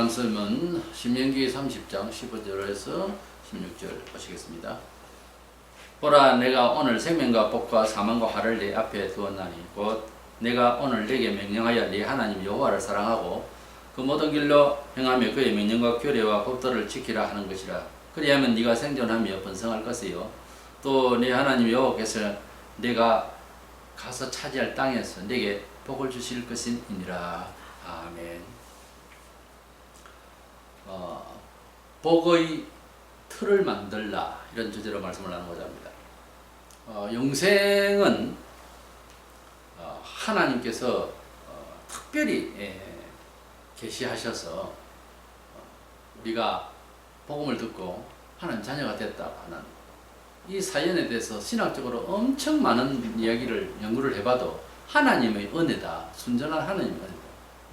말씀은 신명기 30장 15절에서 16절 보시겠습니다. 보라, 내가 오늘 생명과 복과 사망과 화를 네 앞에 두었나니 곧 내가 오늘 네게 명령하여 네 하나님 여호와를 사랑하고 그 모든 길로 행하며 그의 명령과 규례와 법도를 지키라 하는 것이라. 그리하면 네가 생존하며 번성할 것이요 또 네 하나님 여호와께서 네가 가서 차지할 땅에서 네게 복을 주실 것이니라. 아멘. 복의 틀을 만들라, 이런 주제로 말씀을 나누고자 합니다. 영생은 하나님께서 특별히 계시하셔서 우리가 복음을 듣고 하나님 자녀가 됐다 하는 이 사연에 대해서 신학적으로 엄청 많은 이야기를 연구를 해봐도 하나님의 은혜다, 순전한 하나님의 은혜다.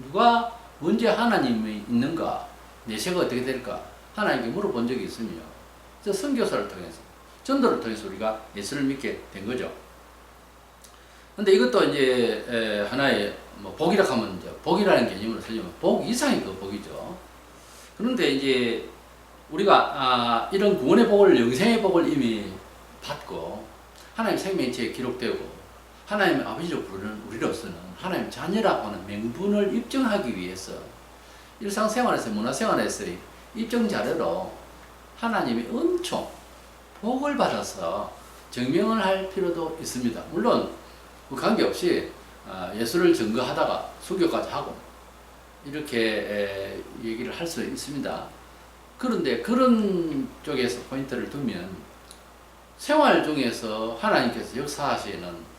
누가 언제 하나님이 있는가, 내세가 어떻게 될까 하나님께 물어본 적이 있으며, 저 선교사를 통해서, 전도를 통해서 우리가 예수를 믿게 된 거죠. 근데 이것도 이제 하나의 뭐 복이라 하면 이제 복이라는 개념으로 설명하면 복 이상의 그 복이죠. 그런데 이제 우리가 이런 구원의 복을, 영생의 복을 이미 받고 하나님 생명체에 기록되고 하나님의 아버지로 부르는 우리로서는 하나님 자녀라고 하는 명분을 입증하기 위해서 일상생활에서, 문화생활에서의 입증 자료로 하나님이 엄청 복을 받아서 증명을 할 필요도 있습니다. 물론 그 관계없이 예수를 증거하다가 수교까지 하고 이렇게 얘기를 할 수 있습니다. 그런데 그런 쪽에서 포인트를 두면 생활 중에서 하나님께서 역사하시는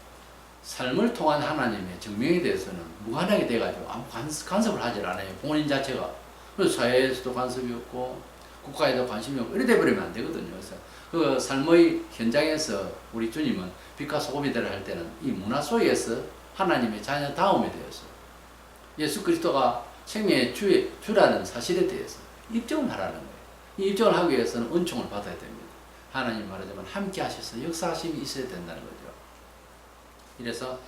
삶을 통한 하나님의 증명에 대해서는 무관하게 돼가지고 아무 간섭을 하질 않아요. 본인 자체가. 그래서 사회에서도 간섭이 없고 국가에도 관심이 없고 이래 돼버리면 안 되거든요. 그래서 그 삶의 현장에서 우리 주님은 빛과 소금이 되라 할 때는 이 문화 속에서 하나님의 자녀다움에 대해서 예수 그리스도가 생명의 주라는 사실에 대해서 입증을 하라는 거예요. 이 입증을 하기 위해서는 은총을 받아야 됩니다. 하나님 말하자면 함께 하셔서 역사하심이 있어야 된다는 거죠. 이래서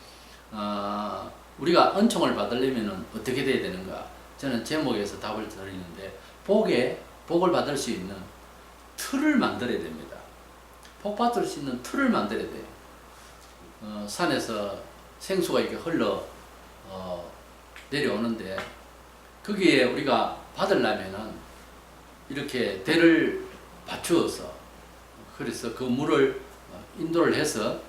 우리가 은총을 받으려면 어떻게 돼야 되는가? 저는 제목에서 답을 드리는데 복을 받을 수 있는 틀을 만들어야 됩니다. 복 받을 수 있는 틀을 만들어야 돼요. 산에서 생수가 이렇게 흘러 내려오는데 거기에 우리가 받으려면은 이렇게 대를 받추어서, 그래서 그 물을 인도를 해서,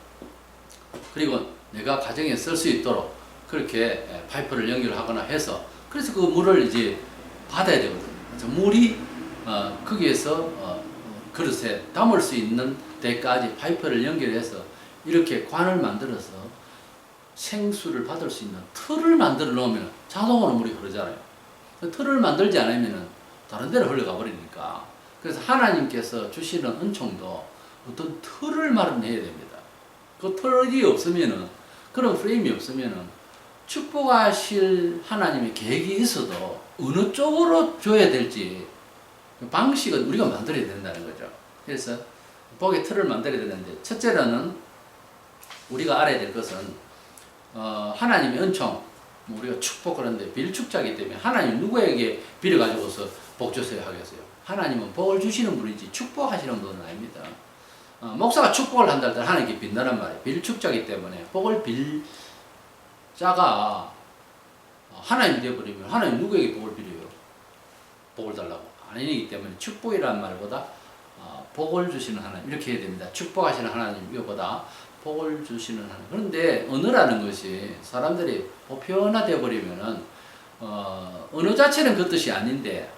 그리고 내가 가정에 쓸 수 있도록 그렇게 파이프를 연결하거나 해서, 그래서 그 물을 이제 받아야 되거든요. 그래서 물이 거기에서 그릇에 담을 수 있는 데까지 파이프를 연결해서 이렇게 관을 만들어서 생수를 받을 수 있는 틀을 만들어 놓으면 자동으로 물이 흐르잖아요. 틀을 만들지 않으면 다른 데로 흘러가 버리니까. 그래서 하나님께서 주시는 은총도 어떤 틀을 마련해야 됩니다. 그 틀이 없으면은, 그런 프레임이 없으면은 축복하실 하나님의 계획이 있어도 어느 쪽으로 줘야 될지 방식은 우리가 만들어야 된다는 거죠. 그래서 복의 틀을 만들어야 되는데, 첫째로는 우리가 알아야 될 것은 하나님의 은총, 우리가 축복, 그런데 빌축자이기 때문에 하나님 누구에게 빌어가지고서 복 주세요 하겠어요? 하나님은 복을 주시는 분이지 축복하시는 분은 아닙니다. 목사가 축복을 한다 할 때 하나님께 빈다는 말이에요. 빌축자이기 때문에 복을 빌 자가 하나님이 되어버리면 하나님 누구에게 복을 빌어요? 복을 달라고. 아니기 때문에 축복이라는 말보다 복을 주시는 하나님, 이렇게 해야 됩니다. 축복하시는 하나님 이거보다 복을 주시는 하나님. 그런데 언어라는 것이 사람들이 보편화되어 버리면은 언어 자체는 그 뜻이 아닌데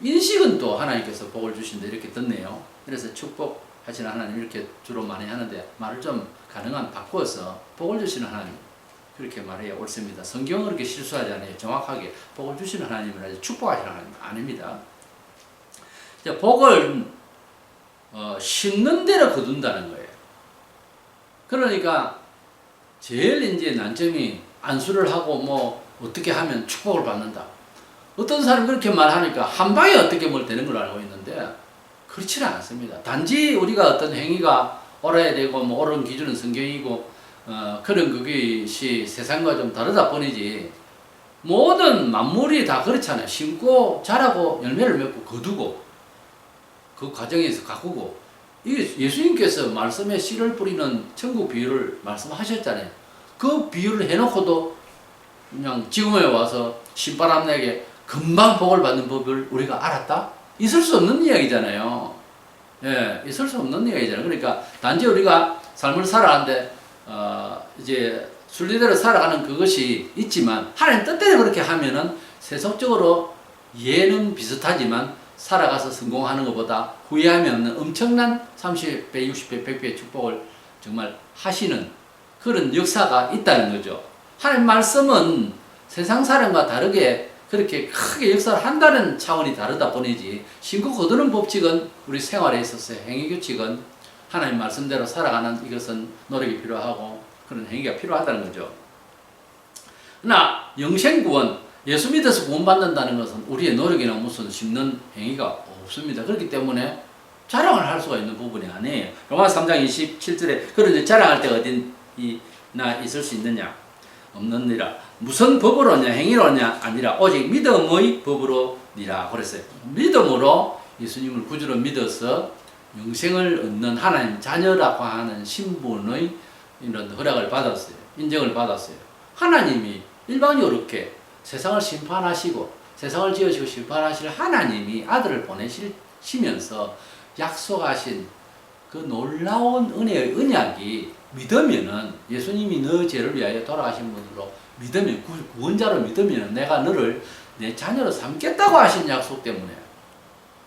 인식은 또 하나님께서 복을 주신다 이렇게 듣네요. 그래서 축복하시는 하나님 이렇게 주로 많이 하는데, 말을 좀 가능한 바꿔서 복을 주시는 하나님 그렇게 말해야 옳습니다. 성경은 그렇게 실수하지 않아요. 정확하게 복을 주시는 하나님을 하지 축복하시는 하나님 아닙니다. 복을 심는 대로 거둔다는 거예요. 그러니까 제일 이제 난점이 안수를 하고 뭐 어떻게 하면 축복을 받는다. 어떤 사람이 그렇게 말하니까 한 방에 어떻게 뭘 되는 걸 알고 있는데 그렇지는 않습니다. 단지 우리가 어떤 행위가 옳아야 되고 뭐 옳은 기준은 성경이고 그런 그것이 세상과 좀 다르다 뿐이지, 모든 만물이 다 그렇잖아요. 심고 자라고 열매를 맺고 거두고 그 과정에서 가꾸고 이게 예수님께서 말씀에 씨를 뿌리는 천국 비유를 말씀하셨잖아요. 그 비유를 해놓고도 그냥 지금에 와서 신바람 내게 금방 복을 받는 법을 우리가 알았다? 있을 수 없는 이야기잖아요. 예, 있을 수 없는 이야기잖아요. 그러니까 단지 우리가 삶을 살아가는데 이제 순리대로 살아가는 그것이 있지만 하나님 뜻대로 그렇게 하면은 세속적으로 이해는 비슷하지만 살아가서 성공하는 것보다 후회함이 없는 엄청난 30배, 60배, 100배의 축복을 정말 하시는 그런 역사가 있다는 거죠. 하나님 말씀은 세상 사람과 다르게 그렇게 크게 역사를 한다는 차원이 다르다 뿐이지 심고 거두는 법칙은 우리 생활에 있어서 행위규칙은 하나님 말씀대로 살아가는 이것은 노력이 필요하고 그런 행위가 필요하다는 거죠. 그러나 영생구원, 예수 믿어서 구원받는다는 것은 우리의 노력이나 무슨 심는 행위가 없습니다. 그렇기 때문에 자랑을 할 수가 있는 부분이 아니에요. 로마서 3장 27절에 그런데 자랑할 때가 어디나 있을 수 있느냐? 없느니라. 무슨 법으로냐 행위로냐 아니라 오직 믿음의 법으로니라 그랬어요. 믿음으로 예수님을 구주로 믿어서 영생을 얻는 하나님 자녀라고 하는 신분의 이런 허락을 받았어요. 인정을 받았어요. 하나님이 일방적으로 이렇게 세상을 심판하시고 세상을 지으시고 심판하실 하나님이 아들을 보내시면서 약속하신 그 놀라운 은혜의 언약이 믿으면은 예수님이 너 죄를 위하여 돌아가신 분으로 믿으면 구원자로 믿으면 내가 너를 내 자녀로 삼겠다고 하신 약속 때문에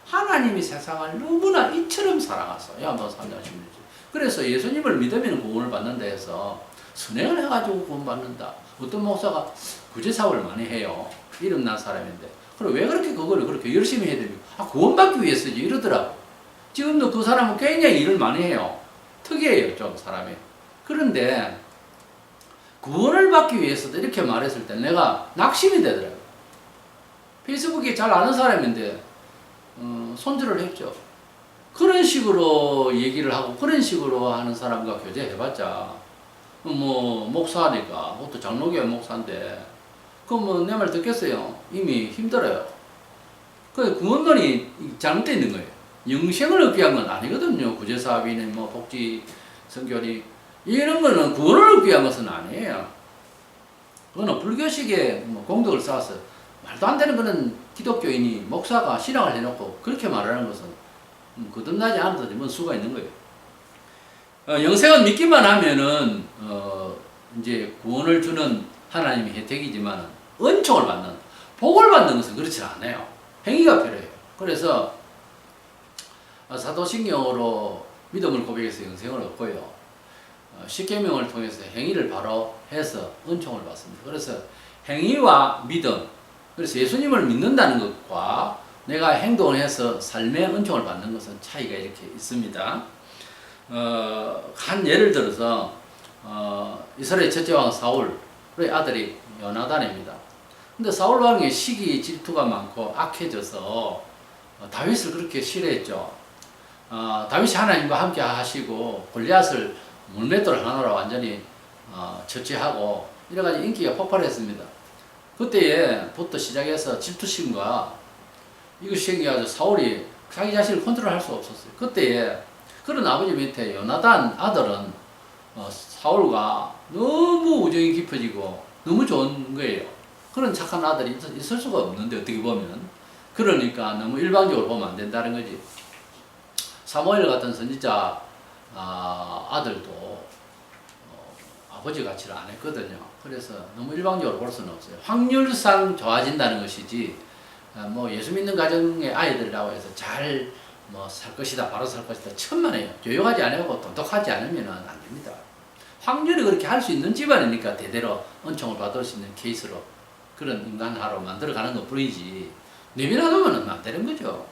하나님이 세상을 너무나 이처럼 사랑하사 야한번 3장 16절 그래서 예수님을 믿으면 구원을 받는다 해서 선행을 해가지고 구원받는다. 어떤 목사가 구제사업을 많이 해요. 이름난 사람인데 그럼 왜 그렇게 그거를 그렇게 열심히 해야 됩니까? 구원받기 위해서지 이러더라고. 지금도 그 사람은 굉장히 일을 많이 해요. 특이해요 좀 사람이. 그런데 구원을 받기 위해서도 이렇게 말했을 때 내가 낙심이 되더라고요. 페이스북에 잘 아는 사람인데 손절을 했죠. 그런 식으로 얘기를 하고 그런 식으로 하는 사람과 교제해봤자 뭐 목사니까 그것도 장로교회 목사인데 그럼 뭐 내 말 듣겠어요. 이미 힘들어요. 그 구원론이 잘못되어 있는 거예요. 영생을 얻기 위한 건 아니거든요. 구제사업이니 뭐 복지 선교니 이런 거는 구원을 얻기 위한 것은 아니에요. 그거는 불교식의 뭐 공덕을 쌓아서 말도 안 되는 그런 기독교인이 목사가 신앙을 해놓고 그렇게 말하는 것은 거듭나지 않아도 뭔 수가 있는 거예요. 영생은 믿기만 하면은 이제 구원을 주는 하나님의 혜택이지만 은총을 받는 복을 받는 것은 그렇지 않아요. 행위가 필요해요. 그래서 사도신경으로 믿음을 고백해서 영생을 얻고요. 십계명을 통해서 행위를 바로 해서 은총을 받습니다. 그래서 행위와 믿음, 그래서 예수님을 믿는다는 것과 내가 행동을 해서 삶의 은총을 받는 것은 차이가 이렇게 있습니다. 한 예를 들어서 이스라엘 첫째 왕 사울의 아들이 요나단입니다. 근데 사울 왕의 시기 질투가 많고 악해져서 다윗을 그렇게 싫어했죠. 다윗이 하나님과 함께 하시고 골리앗을 물맷돌 하나로 완전히 처치하고 이래가지고 인기가 폭발했습니다. 그때부터 시작해서 질투심과 이것이 생겨가지고 사울이 자기 자신을 컨트롤할 수 없었어요. 그때에 그런 아버지 밑에 요나단 아들은 사울과 너무 우정이 깊어지고 너무 좋은 거예요. 그런 착한 아들이 있을 수가 없는데 어떻게 보면 그러니까 너무 일방적으로 보면 안 된다는 거지. 사무엘 같은 선지자 아들도 아버지 가치를 안 했거든요. 그래서 너무 일방적으로 볼 수는 없어요. 확률상 좋아진다는 것이지 뭐 예수 믿는 가정의 아이들이라고 해서 잘 뭐 살 것이다 바로 살 것이다 천만에요. 교육하지 않고 똑똑하지 않으면 안 됩니다. 확률이 그렇게 할 수 있는 집안이니까 대대로 은총을 받을 수 있는 케이스로 그런 인간화로 만들어가는 것 뿐이지 내비놔두면 안 되는 거죠.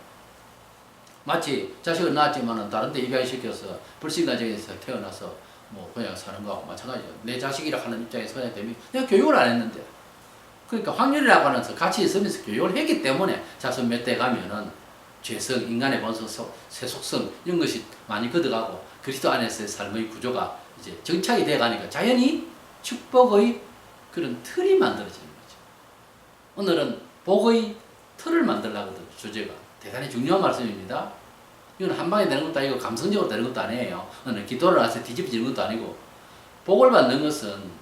마치 자식을 낳았지만 다른 데 입양시켜서 불신가정에서 태어나서 뭐 그냥 사는 거하고 마찬가지죠. 내 자식이라 하는 입장에서 그냥 되면 내가 교육을 안 했는데 그러니까 확률이라고 하는 같이 있으면서 교육을 했기 때문에 자손 몇 대 가면은 죄성, 인간의 본성, 세속성 이런 것이 많이 걷어가고 그리스도 안에서의 삶의 구조가 이제 정착이 돼 가니까 자연히 축복의 그런 틀이 만들어지는 거죠. 오늘은 복의 틀을 만들려거든. 주제가 대단히 중요한 말씀입니다. 이건 한 방에 되는 것도 아니고 감성적으로 되는 것도 아니에요. 오늘 기도를 해서 뒤집어지는 것도 아니고, 복을 받는 것은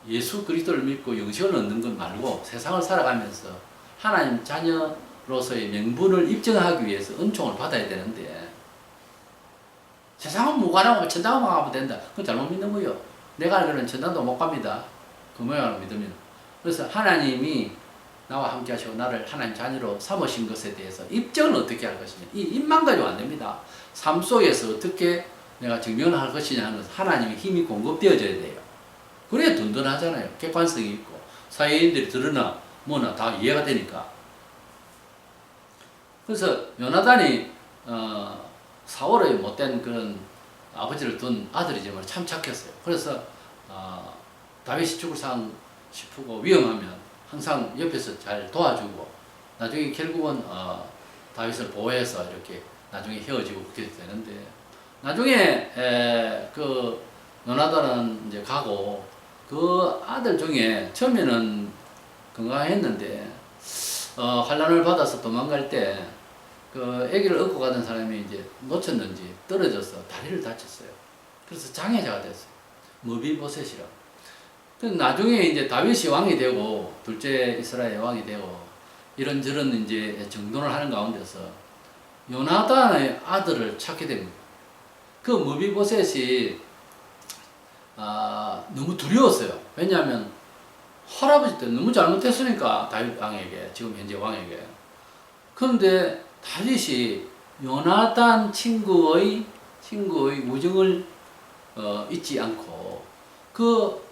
예수 그리스도를 믿고 영생을 얻는 것 말고 세상을 살아가면서 하나님 자녀로서의 명분을 입증하기 위해서 은총을 받아야 되는데, 세상은 무관하고 천당만 가면 된다. 그건 잘못 믿는 거예요. 내가 알기로는 천당도 못 갑니다. 그 모양을 믿으면. 그래서 하나님이 나와 함께 하시고 나를 하나님 자녀로 삼으신 것에 대해서 입증은 어떻게 할 것이냐. 이 입만 가지고 안 됩니다. 삶 속에서 어떻게 내가 증명을 할 것이냐 하는 하나님의 힘이 공급되어져야 돼요. 그래야 든든하잖아요. 객관성이 있고 사회인들이 들으나 뭐나 다 이해가 되니까. 그래서 요나단이 사울의 못된 그런 아버지를 둔 아들이지만 참 착했어요. 그래서 다윗이 죽을 상황 싶고 위험하면 항상 옆에서 잘 도와주고, 나중에 결국은 다윗을 보호해서 이렇게 나중에 헤어지고 그렇게 되는데, 나중에 그 요나단은 이제 가고, 그 아들 중에 처음에는 건강했는데 환란을 받아서 도망갈 때 그 아기를 업고 가던 사람이 이제 놓쳤는지 떨어져서 다리를 다쳤어요. 그래서 장애자가 됐어요. 무비보셋이라. 나중에 이제 다윗이 왕이 되고 둘째 이스라엘 왕이 되고 이런저런 이제 정돈을 하는 가운데서 요나단의 아들을 찾게 됩니다. 그 무비보셋이 너무 두려웠어요. 왜냐하면 할아버지 때 너무 잘못했으니까, 다윗 왕에게, 지금 현재 왕에게. 그런데 다윗이 요나단 친구의 우정을 잊지 않고 그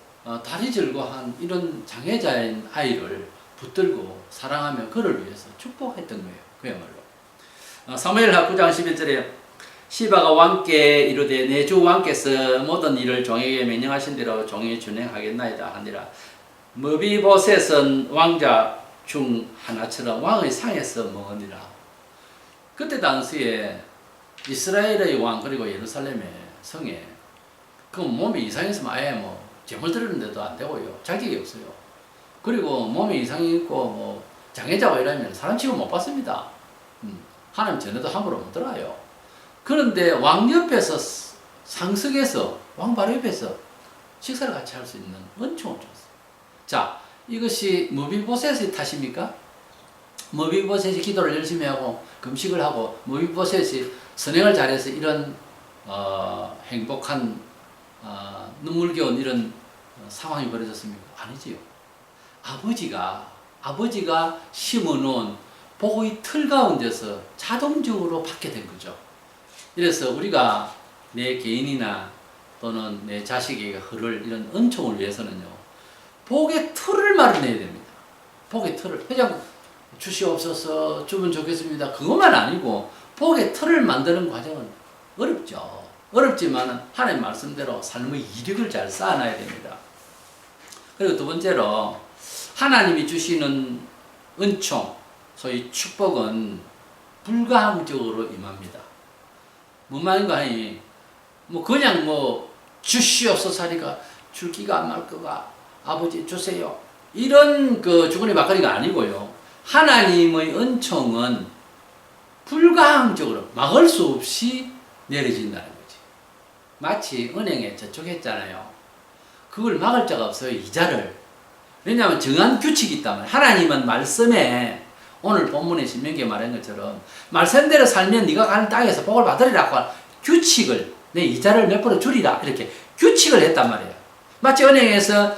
다리 절거한 이런 장애자인 아이를 붙들고 사랑하며 그를 위해서 축복했던 거예요. 그야말로. 사무엘하 9장 11절에 시바가 왕께 이르되 내 주 왕께서 모든 일을 종에게 명령하신 대로 종이 준행하겠나이다 하니라. 무비보셋은 왕자 중 하나처럼 왕의 상에서 먹으니라. 그때 당시에 이스라엘의 왕 그리고 예루살렘의 성에 그 몸이 이상했으면 아예 뭐 제물 드리는데도 안 되고요. 자격이 없어요. 그리고 몸에 이상이 있고 뭐 장애자고 이러면 사람 취급 못 받습니다. 하나님 전에도 함부로 못 들어요. 그런데 왕 옆에서 상석에서 왕 바로 옆에서 식사를 같이 할 수 있는 은총을 줬어요. 자, 이것이 무비보셋의 탓입니까? 무비보셋이 기도를 열심히 하고 금식을 하고 무비보셋이 선행을 잘해서 이런 행복한 눈물겨운 이런 상황이 벌어졌습니까? 아니지요. 아버지가 심어놓은 복의 틀 가운데서 자동적으로 받게 된 거죠. 그래서 우리가 내 개인이나 또는 내 자식에게 흐를 이런 은총을 위해서는요, 복의 틀을 마련해야 됩니다. 복의 틀을. 그냥 주시옵소서, 주면 좋겠습니다. 그것만 아니고 복의 틀을 만드는 과정은 어렵죠. 어렵지만 하나님 말씀대로 삶의 이력을 잘 쌓아놔야 됩니다. 그리고 두 번째로 하나님이 주시는 은총, 소위 축복은 불가항적으로 임합니다. 뭔 말인가 하니 그냥 주시옵소서 하니까 줄 기가 안 말 거가 아버지 주세요. 이런 주거니 막거리가 아니고요. 하나님의 은총은 불가항적으로 막을 수 없이 내려진다는 거지. 마치 은행에 저축했잖아요. 그걸 막을 자가 없어요. 이자를. 왜냐하면 정한 규칙이 있다면, 하나님은 말씀에 오늘 본문의 신명기에 말한 것처럼 말씀대로 살면 네가 가는 땅에서 복을 받으리라고 규칙을, 내 이자를 몇 프로 줄이라 이렇게 규칙을 했단 말이에요. 마치 은행에서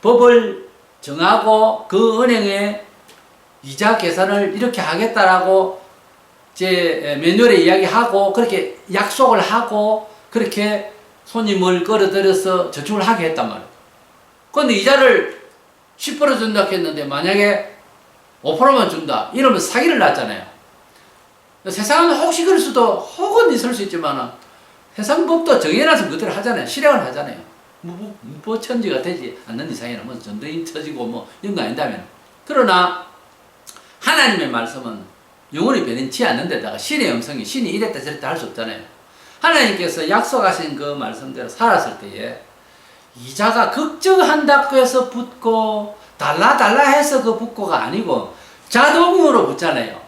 법을 정하고 그 은행의 이자 계산을 이렇게 하겠다라고 제 매뉴얼에 이야기하고 그렇게 약속을 하고 그렇게 손님을 끌어들여서 저축을 하게 했단 말이에요. 그런데 이자를 10% 준다 했는데 만약에 5%만 준다 이러면 사기를 났잖아요. 세상은 혹시 그럴 수도 혹은 있을 수 있지만 세상 법도 정해놔서 그대로 하잖아요. 실행을 하잖아요. 무보천지가 되지 않는 이상에는 전도인 터지고 이런 거 아닌다면. 그러나 하나님의 말씀은 영원히 변치 않는 데다가 신의 음성이 신이 이랬다 저랬다 할 수 없잖아요. 하나님께서 약속하신 그 말씀대로 살았을 때에 이자가 걱정한다고 해서 붙고 달라 해서 그 붙고가 아니고 자동으로 붙잖아요.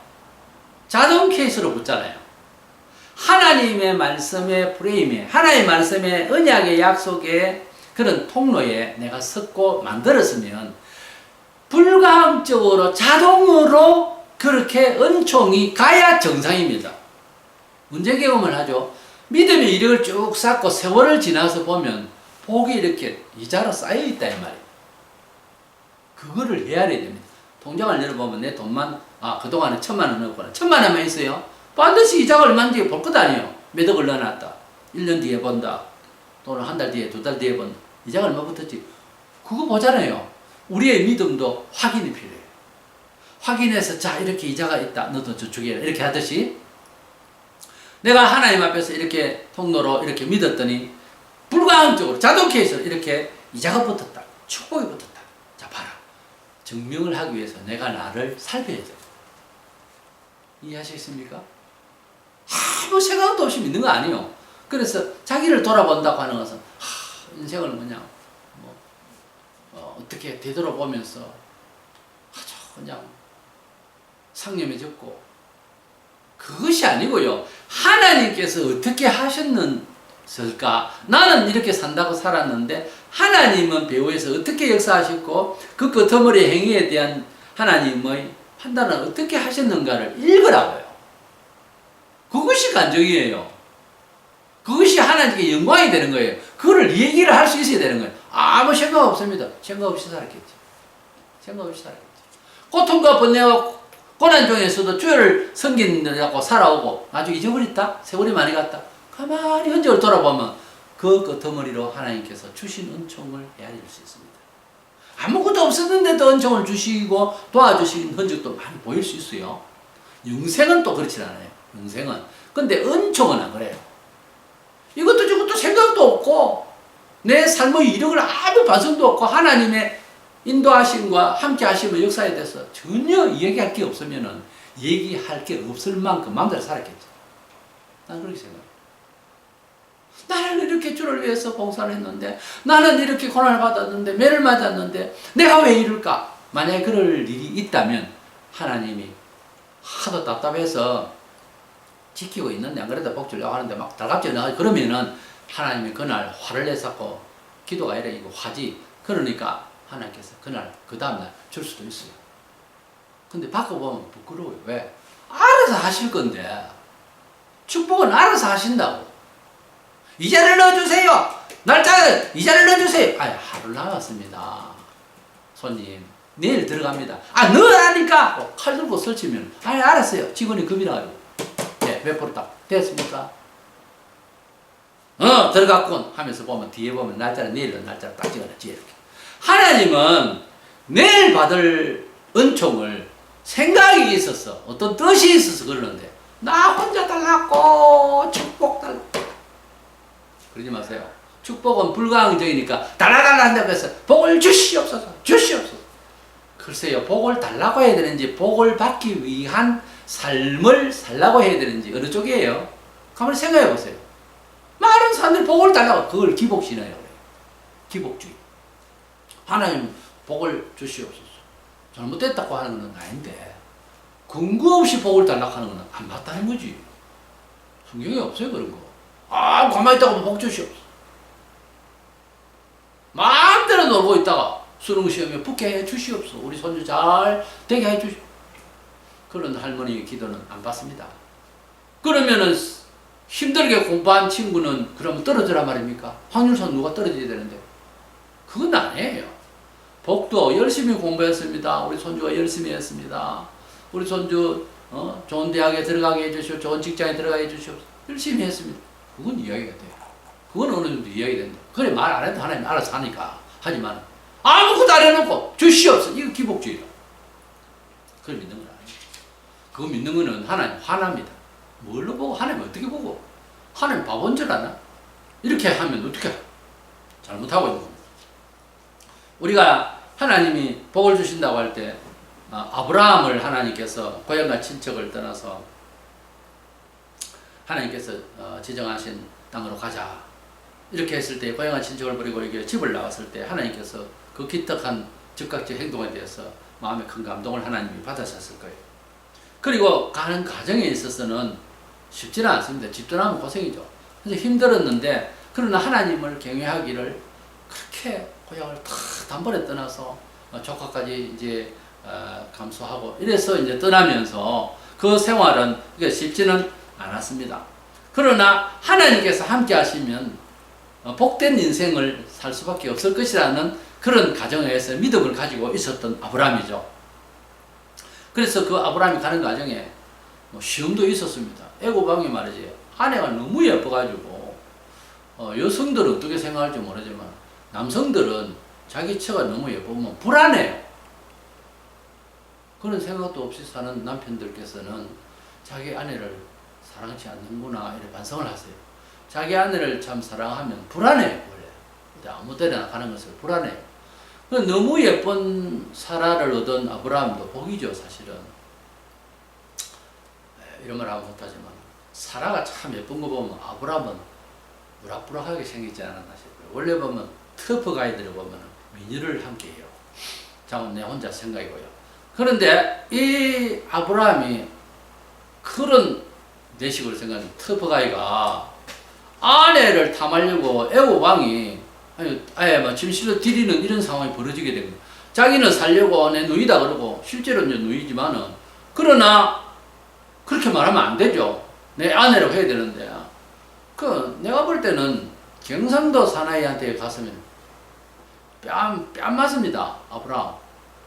자동 케이스로 붙잖아요. 하나님의 말씀의 프레임에, 하나님의 말씀의 언약의 약속의 그런 통로에 내가 섰고 만들었으면 불가항적으로 자동으로 그렇게 은총이 가야 정상입니다. 문제 경험을 하죠. 믿음의 이력을 쭉 쌓고 세월을 지나서 보면 복이 이렇게 이자로 쌓여 있다 이 말이에요. 그거를 헤아려야 됩니다. 통장을 열어보면 내 돈만 그동안에 1,000만 원 넣었구나. 1,000만 원만 있어요. 반드시 이자가 얼마인지 볼 것 아니에요. 몇 억을 넣어놨다. 1년 뒤에 본다. 또는 한 달 뒤에, 2달 뒤에 본다. 이자가 얼마 붙었지? 그거 보잖아요. 우리의 믿음도 확인이 필요해요. 확인해서 자 이렇게 이자가 있다. 너도 저축해 이렇게 하듯이 내가 하나님 앞에서 이렇게 통로로 이렇게 믿었더니 불가항적으로 자동 케이스로 이렇게 이자가 붙었다. 축복이 붙었다. 자 봐라. 증명을 하기 위해서 내가 나를 살펴야 돼. 이해하시겠습니까? 아무 생각도 없이 믿는 거 아니에요. 그래서 자기를 돌아본다고 하는 것은 인생을 그냥 어떻게 되돌아보면서 아주 그냥 상념해졌고 그것이 아니고요. 하나님께서 어떻게 하셨는가? 나는 이렇게 산다고 살았는데 하나님은 배후에서 어떻게 역사하셨고 그 끄트머리 행위에 대한 하나님의 판단을 어떻게 하셨는가를 읽으라고요. 그것이 간증이에요. 그것이 하나님께 영광이 되는 거예요. 그거를 얘기를 할 수 있어야 되는 거예요. 아무 생각 없습니다. 생각 없이 살았겠지. 생각 없이 살았겠지. 고통과 번뇌와 고난 중에서도 주를 섬기려고 살아오고 나중에 잊어버렸다? 세월이 많이 갔다? 가만히 흔적을 돌아보면 그 끄트머리로 하나님께서 주신 은총을 헤아릴 수 있습니다. 아무것도 없었는데도 은총을 주시고 도와주신 흔적도 많이 보일 수 있어요. 영생은 또 그렇지 않아요. 영생은. 근데 은총은 안 그래요. 이것도 저것도 생각도 없고 내 삶의 이력을 아무 반성도 없고 하나님의 인도하심과 함께 하심의 역사에 대해서 전혀 얘기할 게 없으면은 얘기할 게 없을 만큼 마음대로 살았겠죠. 난 그렇게 생각해요. 나는 이렇게 주를 위해서 봉사를 했는데 나는 이렇게 고난을 받았는데 매를 맞았는데 내가 왜 이럴까? 만약에 그럴 일이 있다면 하나님이 하도 답답해서 지키고 있는데 안 그래도 복 주려고 하는데 막 달갑질 나가고 그러면은 하나님이 그날 화를 내서 기도가 아니라 이거 화지. 그러니까 하나님께서 그날 그 다음날 줄 수도 있어요. 근데 바꿔보면 부끄러워요. 왜? 알아서 하실 건데 축복은 알아서 하신다고. 이자를 넣어주세요. 날짜 이자를 넣어주세요. 하루 남았습니다. 손님 내일 들어갑니다. 넣으라니까 칼 들고 설치면 알았어요. 직원이 급이 나가지고 몇 프로 딱 됐습니까? 들어갔군 하면서 보면 뒤에 보면 날짜를 내일은 날짜를 딱 찍어놨지 이렇게. 하나님은 내일 받을 은총을 생각이 있어서 어떤 뜻이 있어서 그러는데 나 혼자 달랐고 축복 달라 그러지 마세요. 축복은 불가항적이니까 달라달라 한다고 해서 복을 주시옵소서 주시옵소서. 글쎄요, 복을 달라고 해야 되는지 복을 받기 위한 삶을 살라고 해야 되는지 어느 쪽이에요? 가만히 생각해 보세요. 많은 사람들이 복을 달라고 그걸 기복신앙이라고 해요. 기복주의. 하나님 복을 주시옵소서. 잘못됐다고 하는 건 아닌데 근거 없이 복을 달라고 하는 건 안 맞다는 거지. 성경에 없어요 그런 거. 가만히 있다가 복 주시옵소서. 마음대로 놀고 있다가 수능 시험에 붙게 해 주시옵소서. 우리 손주 잘 되게 해 주시옵소서. 그런 할머니의 기도는 안 받습니다. 그러면은 힘들게 공부한 친구는 그러면 떨어지란 말입니까? 확률상 누가 떨어져야 되는데 그건 아니에요. 복도 열심히 공부했습니다. 우리 손주가 열심히 했습니다. 우리 손주 좋은 대학에 들어가게 해주시오. 좋은 직장에 들어가게 해주시오. 열심히 했습니다. 그건 이야기가 돼요. 그건 어느 정도 이야기 된다. 그래 말 안 해도 하나님 알아서 하니까. 하지만 아무것도 안 해놓고 주시옵소서. 이거 기복주의다. 그걸 믿는 건 아니에요. 그거 믿는 거는 하나님 화납니다. 뭘로 보고? 하나님 어떻게 보고? 하나님 바본 줄 아나? 이렇게 하면 어떻게 잘못하고 있는 겁니다. 우리가 하나님이 복을 주신다고 할 때 아브라함을 하나님께서 고향과 친척을 떠나서 하나님께서 지정하신 땅으로 가자 이렇게 했을 때 고향과 친척을 버리고 이렇게 집을 나왔을 때 하나님께서 그 기특한 즉각적 행동에 대해서 마음에 큰 감동을 하나님이 받으셨을 거예요. 그리고 가는 과정에 있어서는 쉽지는 않습니다. 집도나면 고생이죠. 그래서 힘들었는데 그러나 하나님을 경외하기를 그렇게 고향을 다 단번에 떠나서 조카까지 이제 감수하고 이래서 이제 떠나면서 그 생활은 쉽지는 않았습니다. 그러나 하나님께서 함께 하시면 복된 인생을 살 수밖에 없을 것이라는 그런 가정에서 믿음을 가지고 있었던 아브라함이죠. 그래서 그 아브라함이 가는 과정에 시험도 있었습니다. 애굽 왕이 말이지 아내가 너무 예뻐가지고 여성들은 어떻게 생각할지 모르지만 남성들은 자기 처가 너무 예쁘면 불안해요. 그런 생각도 없이 사는 남편들께서는 자기 아내를 사랑치 않는구나 이렇게 반성을 하세요. 자기 아내를 참 사랑하면 불안해요. 원래 아무 데나 가는 것을 불안해요. 너무 예쁜 사라를 얻은 아브라함도 복이죠. 사실은 이런 말 하면 못하지만 사라가 참 예쁜 거 보면 아브라함은 우락부락하게 생기지 않았나 싶어요. 원래 보면 터프 가이드를 보면 미녀를 함께 해요. 자은 내 혼자 생각이고요. 그런데 이 아브라함이 그런 내식으로 생각하는 터프 가이가 아내를 탐하려고 애굽 왕이 아예 뭐 침실로 들이는 이런 상황이 벌어지게 됩니다. 자기는 살려고 내 누이다 그러고 실제로는 누이지만은 그러나 그렇게 말하면 안 되죠. 내 아내라고 해야 되는데 내가 볼 때는 경상도 사나이한테 갔으면 뺨 맞습니다. 아브라함.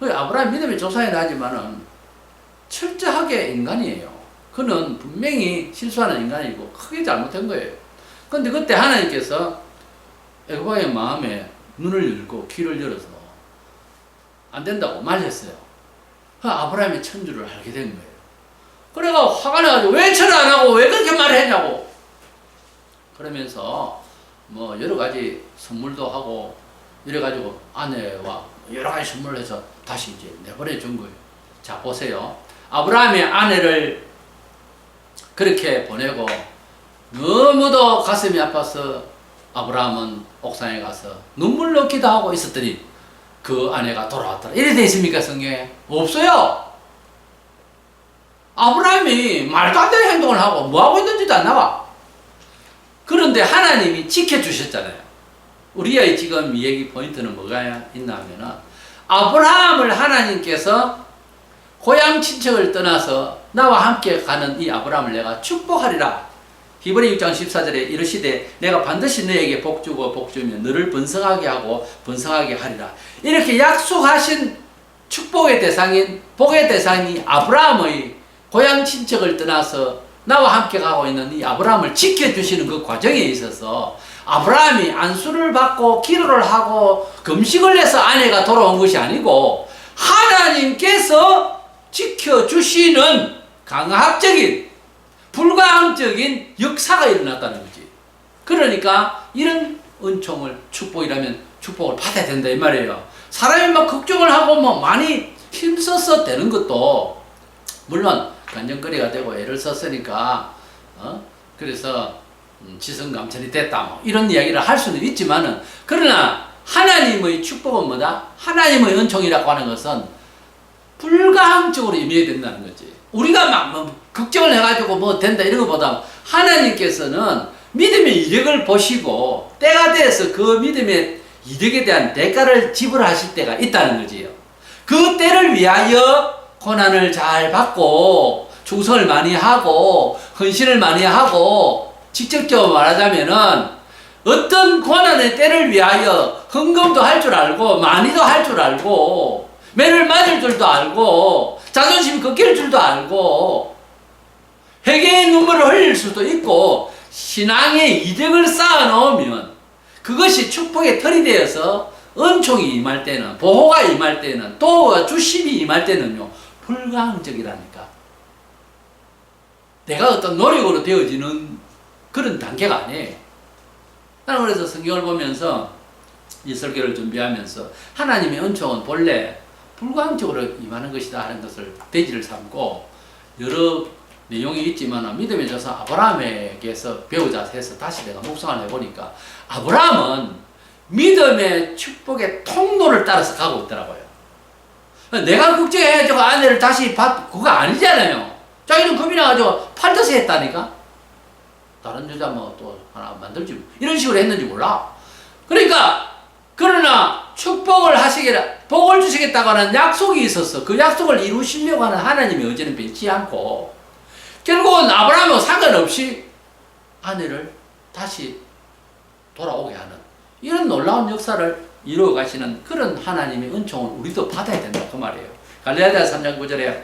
아브라함 믿음의 조상이라 하지만은 철저하게 인간이에요. 그는 분명히 실수하는 인간이고 크게 잘못한 거예요. 그런데 그때 하나님께서 애굽왕의 마음에 눈을 열고 귀를 열어서 안 된다고 말했어요. 아브라함의 천주를 알게 된 거예요. 그래가 화가 나가지고 왜 철을 안 하고 왜 그렇게 말을 했냐고 그러면서 뭐 여러 가지 선물도 하고 이래가지고 아내와 여러 가지 선물을 해서 다시 이제 내보내 준 거예요. 자 보세요. 아브라함의 아내를 그렇게 보내고 너무도 가슴이 아파서 아브라함은 옥상에 가서 눈물 넣기도 하고 있었더니 그 아내가 돌아왔더라. 이래 돼 있습니까 성경에? 없어요. 아브라함이 말도 안 되는 행동을 하고 뭐하고 있는지도 안 나와. 그런데 하나님이 지켜주셨잖아요. 우리의 지금 이 얘기 포인트는 뭐가 있나 하면은 아브라함을 하나님께서 고향 친척을 떠나서 나와 함께 가는 이 아브라함을 내가 축복하리라. 히브리 6장 14절에 이르시되 내가 반드시 너에게 복주고 복주며 너를 번성하게 하고 번성하게 하리라. 이렇게 약속하신 축복의 대상인 복의 대상이 아브라함의 고향 친척을 떠나서 나와 함께 가고 있는 이 아브라함을 지켜주시는 그 과정에 있어서 아브라함이 안수를 받고 기도를 하고 금식을 해서 아내가 돌아온 것이 아니고 하나님께서 지켜주시는 강압적인 불가항적인 역사가 일어났다는 거지. 그러니까 이런 은총을 축복이라면 축복을 받아야 된다 이 말이에요. 사람이 막 걱정을 하고 뭐 많이 힘써서 되는 것도 물론 간정거리가 되고 애를 썼으니까 그래서 지성감천이 됐다 뭐 이런 이야기를 할 수는 있지만은 그러나 하나님의 축복은 뭐다? 하나님의 은총이라고 하는 것은 불가항적으로 임해야 된다는 거지. 우리가 막 걱정을 해가지고 뭐 된다 이런 것보다 하나님께서는 믿음의 이력을 보시고 때가 돼서 그 믿음의 이력에 대한 대가를 지불하실 때가 있다는 거지요. 그 때를 위하여 고난을 잘 받고 충성을 많이 하고 헌신을 많이 하고 직접적으로 말하자면은 어떤 고난의 때를 위하여 헌금도 할 줄 알고 많이도 할 줄 알고 매를 맞을 줄도 알고 자존심이 꺾일 줄도 알고 회개의 눈물을 흘릴 수도 있고 신앙의 이력을 쌓아놓으면 그것이 축복의 털이 되어서 은총이 임할 때는 보호가 임할 때는 또 주심이 임할 때는요 불가항적이라니까. 내가 어떤 노력으로 되어지는 그런 단계가 아니에요. 나는 그래서 성경을 보면서 이 설교를 준비하면서 하나님의 은총은 본래 불가항적으로 임하는 것이다 하는 것을 대지를 삼고 여러 내용이 있지만 믿음의 조상 아브라함에게서 배우자 해서 다시 내가 묵상을 해보니까 아브라함은 믿음의 축복의 통로를 따라서 가고 있더라고요. 내가 걱정해가지고 아내를 다시 그거 아니잖아요. 자기는 겁이 나가지고 팔듯이 했다니까. 다른 여자 뭐 또 하나 만들지 이런 식으로 했는지 몰라. 그러니까 그러나 축복을 하시기라 복을 주시겠다고 하는 약속이 있었어. 그 약속을 이루시려고 하는 하나님의 의지는 변치 않고 결국은 아브라함은 상관없이 아내를 다시 돌아오게 하는 이런 놀라운 역사를 이루어 가시는 그런 하나님의 은총을 우리도 받아야 된다 그 말이에요. 갈라디아 3장 9절에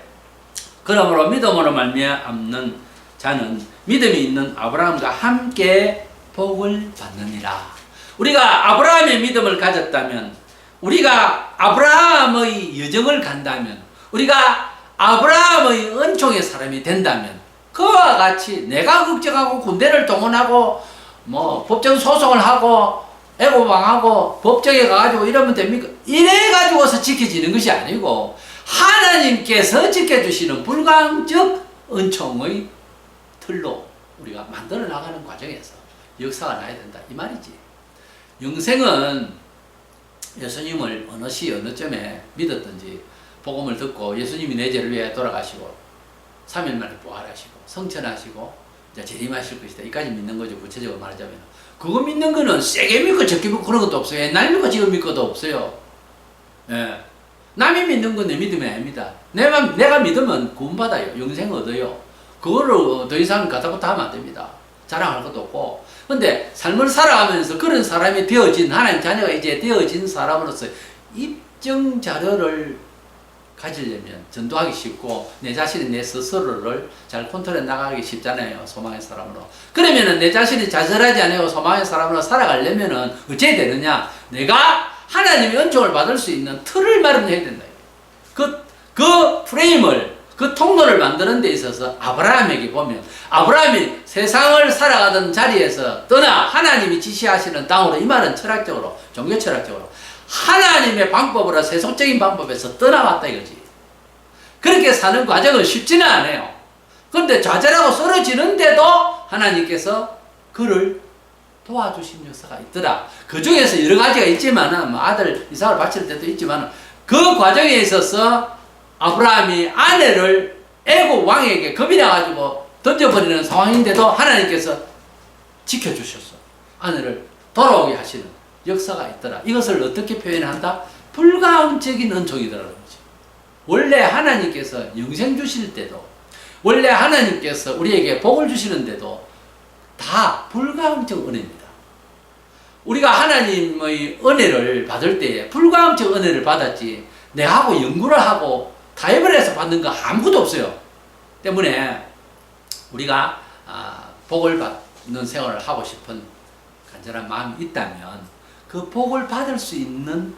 그러므로 믿음으로 말미암는 자는 믿음이 있는 아브라함과 함께 복을 받느니라. 우리가 아브라함의 믿음을 가졌다면, 우리가 아브라함의 여정을 간다면, 우리가 아브라함의 은총의 사람이 된다면 그와 같이 내가 걱정하고 군대를 동원하고 뭐 법정 소송을 하고 애고방하고 법정에 가가지고 이러면 됩니까? 이래 가지고서 지켜지는 것이 아니고 하나님께서 지켜주시는 불강적 은총의 틀로 우리가 만들어 나가는 과정에서 역사가 나야 된다 이 말이지. 영생은 예수님을 어느 시 어느 점에 믿었든지 복음을 듣고 예수님이 내 죄를 위해 돌아가시고 3일 만에 부활하시고 성천하시고 이제 재림하실 것이다 이까지 믿는 거죠. 구체적으로 말하자면 그거 믿는 거는 세게 믿고 적게 믿고 그런 것도 없어요. 옛날 믿고 지금 믿고도 없어요. 예. 남이 믿는 건 내 믿음이 아닙니다. 내가 믿으면 구원받아요. 영생 얻어요. 그거를 더 이상 가다부터 하면 안 됩니다. 자랑할 것도 없고. 근데 삶을 살아가면서 그런 사람이 되어진, 하나님 자녀가 이제 되어진 사람으로서 입증 자료를 가지려면 전도하기 쉽고 내 자신이 내 스스로를 잘 컨트롤해 나가기 쉽잖아요. 소망의 사람으로. 그러면은 내 자신이 좌절하지 않고 소망의 사람으로 살아가려면은 어찌해야 되느냐? 내가 하나님의 은총을 받을 수 있는 틀을 마련해야 된다. 그 프레임을, 그 통로를 만드는 데 있어서 아브라함에게 보면 아브라함이 세상을 살아가던 자리에서 떠나 하나님이 지시하시는 땅으로, 이 말은 철학적으로, 종교 철학적으로 하나님의 방법으로 세속적인 방법에서 떠나왔다 이거지. 그렇게 사는 과정은 쉽지는 않아요. 그런데 좌절하고 쓰러지는데도 하나님께서 그를 도와주신 역사가 있더라. 그 중에서 여러 가지가 있지만은 뭐 아들 이삭을 바칠 때도 있지만은 그 과정에 있어서 아브라함이 아내를 애굽 왕에게 겁이 나가지고 던져버리는 상황인데도 하나님께서 지켜주셨어. 아내를 돌아오게 하시는 역사가 있더라. 이것을 어떻게 표현한다? 불가항적인 은총이더라는 거지. 원래 하나님께서 영생 주실 때도, 원래 하나님께서 우리에게 복을 주시는데도 다 불가항적 은혜입니다. 우리가 하나님의 은혜를 받을 때에 불가항적 은혜를 받았지 내하고 연구를 하고 타협을 해서 받는 거 아무것도 없어요. 때문에 우리가 복을 받는 생활을 하고 싶은 간절한 마음이 있다면 그 복을 받을 수 있는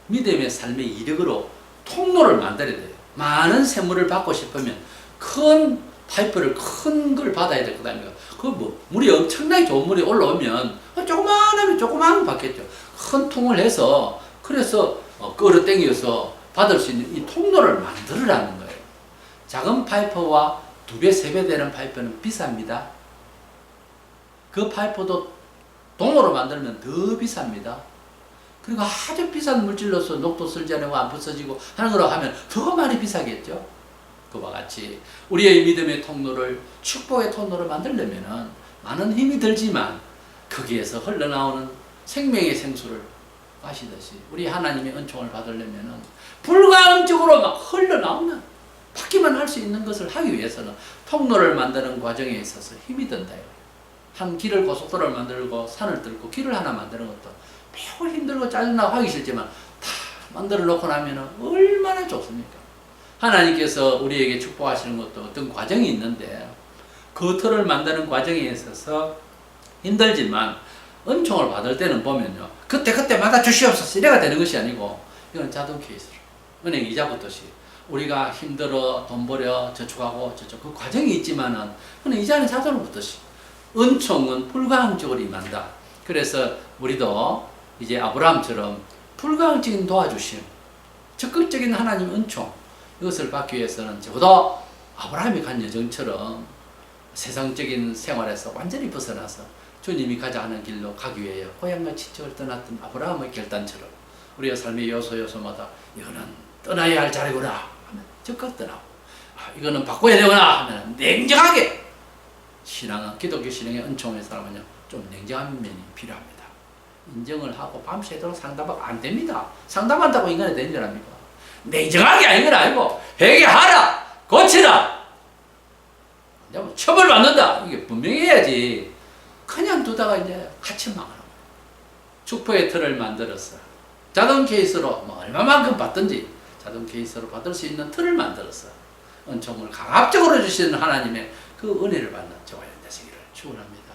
믿음의 삶의 이력으로 통로를 만들어야 돼요. 많은 세물을 받고 싶으면 큰 파이프를 큰 걸 받아야 될 거 아닙니까? 그 뭐 물이 엄청나게 좋은 물이 올라오면 조그만하면 조그만 받겠죠. 큰 통을 해서 그래서 끌어당겨서 받을 수 있는 이 통로를 만들으라는 거예요. 작은 파이프와 2배, 3배 되는 파이프는 비쌉니다. 그 파이프도 동으로 만들면 더 비쌉니다. 그리고 아주 비싼 물질로서 녹도 쓸지 않고 안 부서지고 하는 거로 하면 더 많이 비싸겠죠. 그와 같이 우리의 믿음의 통로를, 축복의 통로를 만들려면 많은 힘이 들지만 거기에서 흘러나오는 생명의 생수를 마시듯이 우리 하나님의 은총을 받으려면 불가항적으로 막 흘러나오는, 받기만 할 수 있는 것을 하기 위해서는 통로를 만드는 과정에 있어서 힘이 든다요. 한 길을, 고속도로를 만들고 산을 뚫고 길을 하나 만드는 것도 매우 힘들고 짜증나고 하기 싫지만 다 만들어 놓고 나면 얼마나 좋습니까? 하나님께서 우리에게 축복하시는 것도 어떤 과정이 있는데 그 틀을 만드는 과정에 있어서 힘들지만 은총을 받을 때는 보면요, 그때마다 주시옵소서 이래가 되는 것이 아니고 이건 자동 케이스로 은행 이자 붙듯이 우리가 힘들어 돈 벌여 저축하고 저축 그 과정이 있지만은 은행 이자는 자동으로 붙듯이 은총은 불가항적으로 임한다. 그래서 우리도 이제 아브라함처럼 불가항적인 도와주심, 적극적인 하나님 은총, 이것을 받기 위해서는 적어도 아브라함이 간 여정처럼 세상적인 생활에서 완전히 벗어나서 주님이 가자 하는 길로 가기 위해 고향과 친척을 떠났던 아브라함의 결단처럼 우리의 삶의 요소마다 이거는 떠나야 할 자리구나 하면 적극 떠나고, 이거는 바꿔야 되구나 하면 냉정하게, 신앙은, 기독교 신앙의 은총의 사람은요 좀 냉정한 면이 필요합니다. 인정을 하고 밤새도록 상담하고 안 됩니다. 상담한다고 인간이 되는 줄 압니까? 냉정하게 아닌 건 아니고 회개하라, 고치라, 처벌받는다, 이게 분명히 해야지. 그냥 두다가 이제 하치망하는 거예요. 축복의 틀을 만들었어. 자동 케이스로 뭐 얼마만큼 받든지 자동 케이스로 받을 수 있는 틀을 만들었어. 은총을 강압적으로 주시는 하나님의 그 은혜를 받는 저와 여러분 되시기를 축원합니다.